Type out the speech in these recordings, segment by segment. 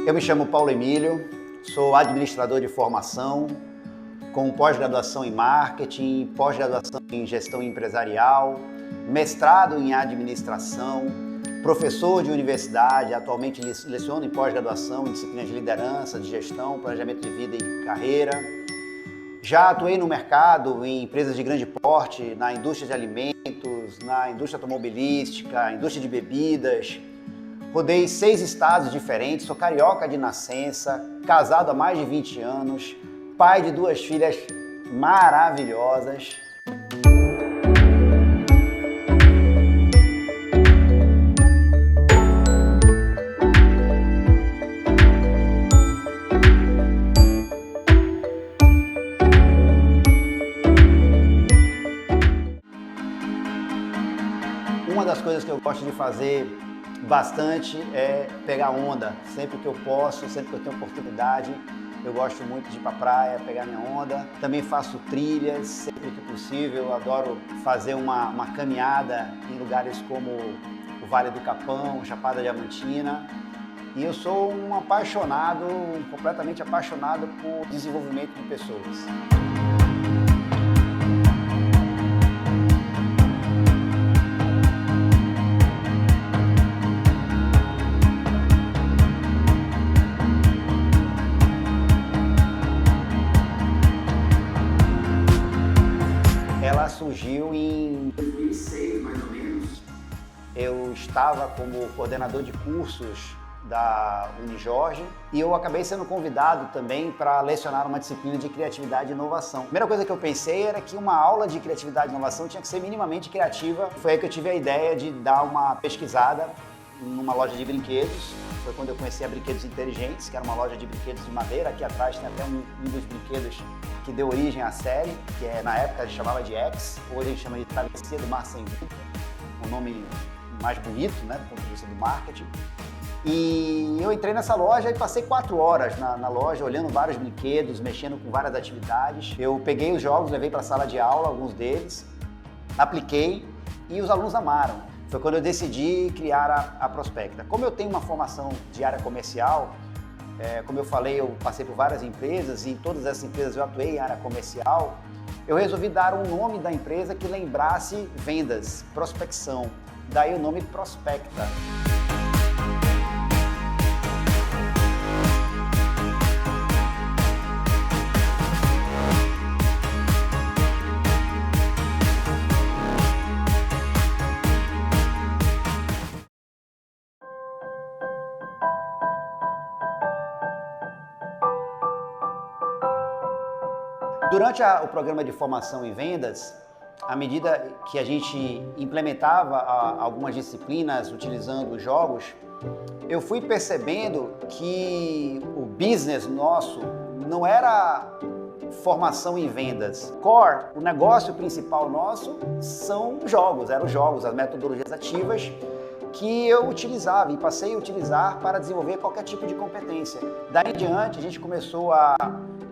Eu me chamo Paulo Emílio, sou administrador de formação, com pós-graduação em marketing, pós-graduação em gestão empresarial, mestrado em administração, professor de universidade, atualmente leciono em pós-graduação em disciplinas de liderança, de gestão, planejamento de vida e carreira. Já atuei no mercado em empresas de grande porte, na indústria de alimentos, na indústria automobilística, indústria de bebidas. Rodei 6 estados diferentes, sou carioca de nascença, casado há mais de 20 anos, pai de 2 filhas maravilhosas. Uma das coisas que eu gosto de fazer bastante é pegar onda. Sempre que eu posso, sempre que eu tenho oportunidade, eu gosto muito de ir pra praia, pegar minha onda. Também faço trilhas, sempre que possível. Eu adoro fazer uma caminhada em lugares como o Vale do Capão, Chapada Diamantina. E eu sou um apaixonado, completamente apaixonado por desenvolvimento de pessoas. Ela surgiu em 2006, mais ou menos. Eu estava como coordenador de cursos da Unijorge e eu acabei sendo convidado também para lecionar uma disciplina de criatividade e inovação. A primeira coisa que eu pensei era que uma aula de criatividade e inovação tinha que ser minimamente criativa. Foi aí que eu tive a ideia de dar uma pesquisada numa loja de brinquedos. Foi quando eu conheci a Brinquedos Inteligentes, que era uma loja de brinquedos de madeira. Aqui atrás tem até um dos brinquedos que deu origem à série, que na época a gente chamava de X, hoje a gente chama de Travessia do Mar Sem Fim, um nome mais bonito, né, do ponto de vista do marketing. E eu entrei nessa loja e passei 4 horas na loja, olhando vários brinquedos, mexendo com várias atividades. Eu peguei os jogos, levei para a sala de aula, alguns deles, apliquei e os alunos amaram. Foi quando eu decidi criar a Prospecta. Como eu tenho uma formação de área comercial, como eu falei, eu passei por várias empresas e em todas essas empresas eu atuei em área comercial, eu resolvi dar um nome da empresa que lembrasse vendas, prospecção. Daí o nome Prospecta. Durante o programa de formação em vendas, à medida que a gente implementava algumas disciplinas utilizando os jogos, eu fui percebendo que o business nosso não era formação em vendas. Core, o negócio principal nosso, são jogos, eram os jogos, as metodologias ativas que eu utilizava e passei a utilizar para desenvolver qualquer tipo de competência. Daí em diante, a gente começou a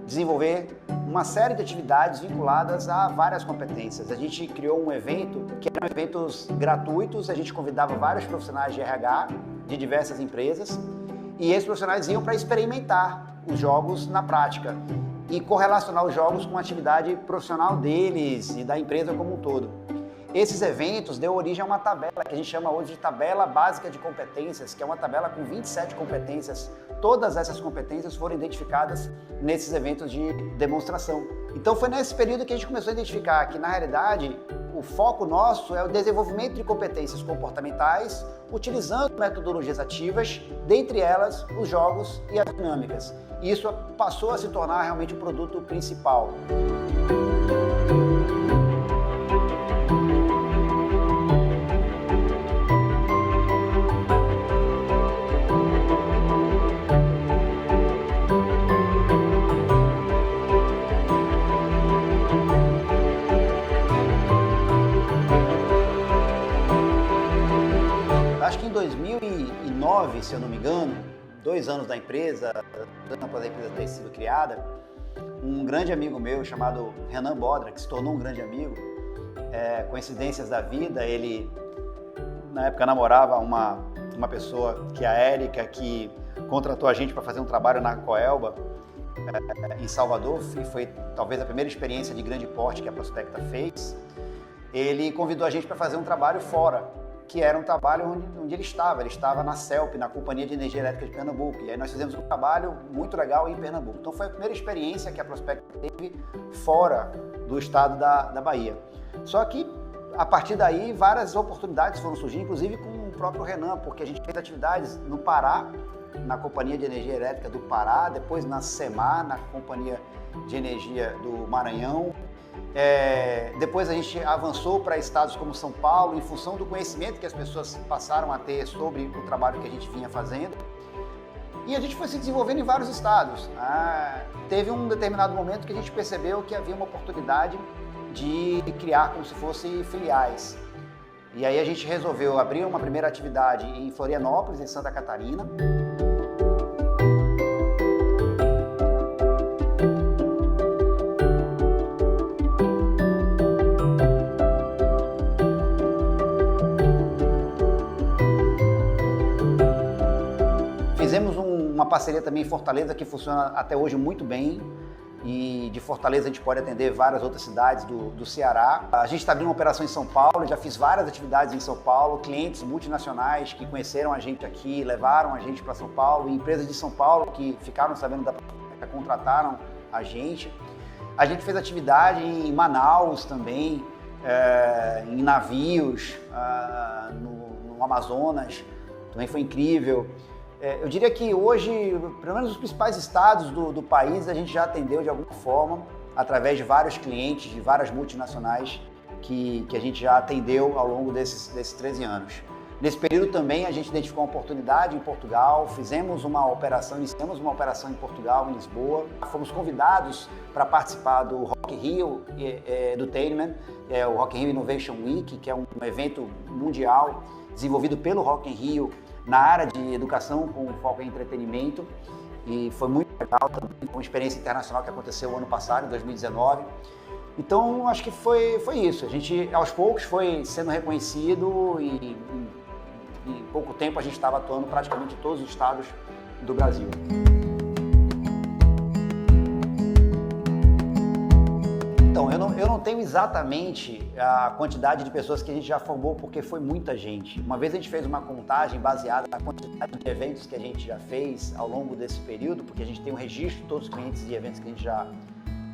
desenvolver uma série de atividades vinculadas a várias competências. A gente criou um evento que eram eventos gratuitos, a gente convidava vários profissionais de RH de diversas empresas e esses profissionais iam para experimentar os jogos na prática e correlacionar os jogos com a atividade profissional deles e da empresa como um todo. Esses eventos deu origem a uma tabela que a gente chama hoje de Tabela Básica de Competências, que é uma tabela com 27 competências. Todas essas competências foram identificadas nesses eventos de demonstração. Então foi nesse período que a gente começou a identificar que, na realidade, o foco nosso é o desenvolvimento de competências comportamentais, utilizando metodologias ativas, dentre elas os jogos e as dinâmicas. E isso passou a se tornar realmente o produto principal. Acho que em 2009, se eu não me engano, 2 anos da empresa, 2 anos após a empresa ter sido criada, um grande amigo meu chamado Renan Bodra, que se tornou um grande amigo, coincidências da vida, ele na época namorava uma pessoa que é a Érica, que contratou a gente para fazer um trabalho na Coelba, em Salvador, e foi talvez a primeira experiência de grande porte que a Prospecta fez. Ele convidou a gente para fazer um trabalho fora, que era um trabalho onde ele estava na CELP, na Companhia de Energia Elétrica de Pernambuco, e aí nós fizemos um trabalho muito legal em Pernambuco. Então foi a primeira experiência que a Prospecta teve fora do estado da Bahia. Só que, a partir daí, várias oportunidades foram surgindo, inclusive com o próprio Renan, porque a gente fez atividades no Pará, na Companhia de Energia Elétrica do Pará, depois na SEMAR, na Companhia de Energia do Maranhão. Depois a gente avançou para estados como São Paulo, em função do conhecimento que as pessoas passaram a ter sobre o trabalho que a gente vinha fazendo. E a gente foi se desenvolvendo em vários estados. Teve um determinado momento que a gente percebeu que havia uma oportunidade de criar como se fossem filiais. E aí a gente resolveu abrir uma primeira atividade em Florianópolis, em Santa Catarina. Fizemos uma parceria também em Fortaleza que funciona até hoje muito bem. E de Fortaleza a gente pode atender várias outras cidades do Ceará. A gente está abrindo uma operação em São Paulo, já fiz várias atividades em São Paulo, clientes multinacionais que conheceram a gente aqui, levaram a gente para São Paulo, e empresas de São Paulo que ficaram sabendo da Prospecta, contrataram a gente. A gente fez atividade em Manaus também, em navios, no Amazonas, também foi incrível. Eu diria que hoje, pelo menos os principais estados do país, a gente já atendeu de alguma forma, através de vários clientes, de várias multinacionais que a gente já atendeu ao longo desses 13 anos. Nesse período também a gente identificou uma oportunidade em Portugal, iniciamos uma operação em Portugal, em Lisboa. Fomos convidados para participar do Rock in Rio Edutainment, o Rock in Rio Innovation Week, que é um evento mundial desenvolvido pelo Rock in Rio, na área de educação com foco em entretenimento, e foi muito legal também, uma experiência internacional que aconteceu o ano passado, em 2019. Então, acho que foi isso. A gente, aos poucos, foi sendo reconhecido e em pouco tempo a gente estava atuando praticamente em todos os estados do Brasil. Então, eu não tenho exatamente a quantidade de pessoas que a gente já formou, porque foi muita gente. Uma vez a gente fez uma contagem baseada na quantidade de eventos que a gente já fez ao longo desse período, porque a gente tem um registro de todos os clientes e eventos que a gente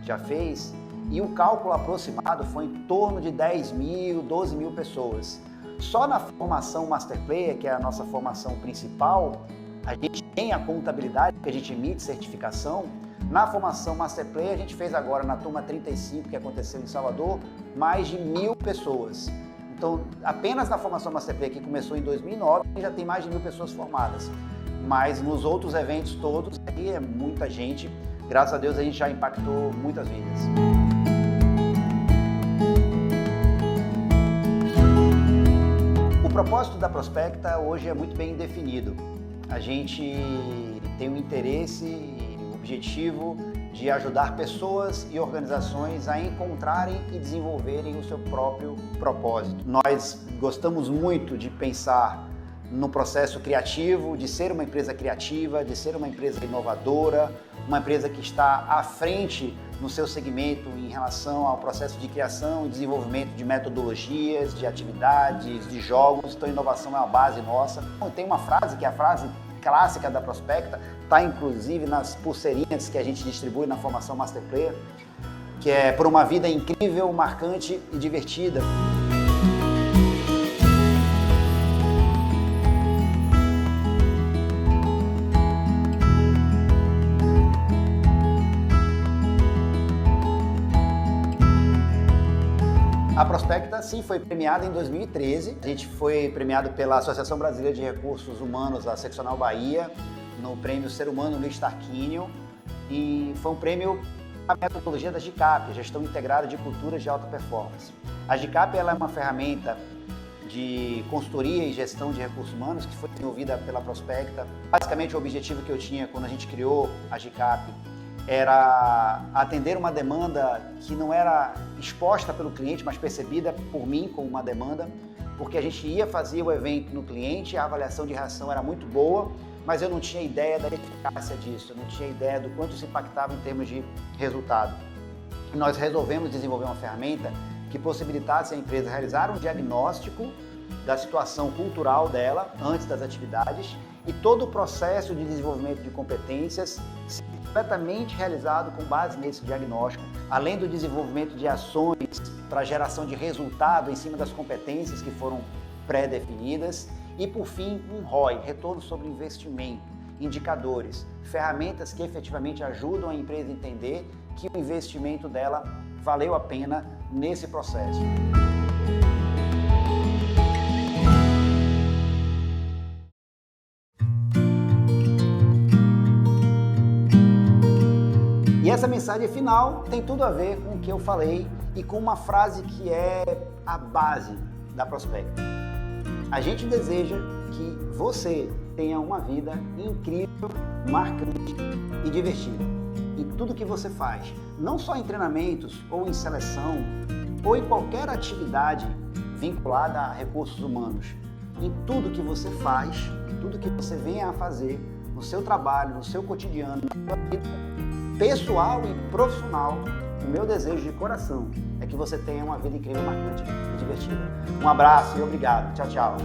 já fez, e o cálculo aproximado foi em torno de 10 mil, 12 mil pessoas. Só na formação Master Player, que é a nossa formação principal, a gente tem a contabilidade, que a gente emite certificação. Na formação Master Player, a gente fez agora na turma 35, que aconteceu em Salvador, mais de 1.000 pessoas. Então, apenas na formação Master Player, que começou em 2009, já tem mais de 1.000 pessoas formadas. Mas nos outros eventos todos, aí é muita gente. Graças a Deus, a gente já impactou muitas vidas. O propósito da Prospecta hoje é muito bem definido. A gente tem um interesse, objetivo de ajudar pessoas e organizações a encontrarem e desenvolverem o seu próprio propósito. Nós gostamos muito de pensar no processo criativo, de ser uma empresa criativa, de ser uma empresa inovadora, uma empresa que está à frente no seu segmento em relação ao processo de criação e desenvolvimento de metodologias, de atividades, de jogos. Então, inovação é a base nossa. Tem uma frase que é a frase clássica da Prospecta, está inclusive nas pulseirinhas que a gente distribui na formação Master Player, que é por uma vida incrível, marcante e divertida. A Prospecta, sim, foi premiada em 2013. A gente foi premiado pela Associação Brasileira de Recursos Humanos, a Seccional Bahia, no prêmio Ser Humano Luiz Tarquínio, e foi um prêmio à metodologia da GCAP, Gestão Integrada de Culturas de Alta Performance. A GCAP ela é uma ferramenta de consultoria e gestão de recursos humanos que foi desenvolvida pela Prospecta. Basicamente, o objetivo que eu tinha quando a gente criou a GCAP era atender uma demanda que não era exposta pelo cliente, mas percebida por mim como uma demanda, porque a gente ia fazer o evento no cliente, a avaliação de reação era muito boa, mas eu não tinha ideia da eficácia disso, eu não tinha ideia do quanto isso impactava em termos de resultado. E nós resolvemos desenvolver uma ferramenta que possibilitasse a empresa realizar um diagnóstico da situação cultural dela antes das atividades e todo o processo de desenvolvimento de competências completamente realizado com base nesse diagnóstico, além do desenvolvimento de ações para geração de resultado em cima das competências que foram pré-definidas e, por fim, um ROI, retorno sobre investimento, indicadores, ferramentas que efetivamente ajudam a empresa a entender que o investimento dela valeu a pena nesse processo. E essa mensagem final tem tudo a ver com o que eu falei e com uma frase que é a base da Prospecta. A gente deseja que você tenha uma vida incrível, marcante e divertida em tudo que você faz, não só em treinamentos ou em seleção ou em qualquer atividade vinculada a recursos humanos. Em tudo que você faz, tudo que você venha a fazer no seu trabalho, no seu cotidiano, na sua vida pessoal e profissional, o meu desejo de coração é que você tenha uma vida incrível, marcante e divertida. Um abraço e obrigado. Tchau, tchau.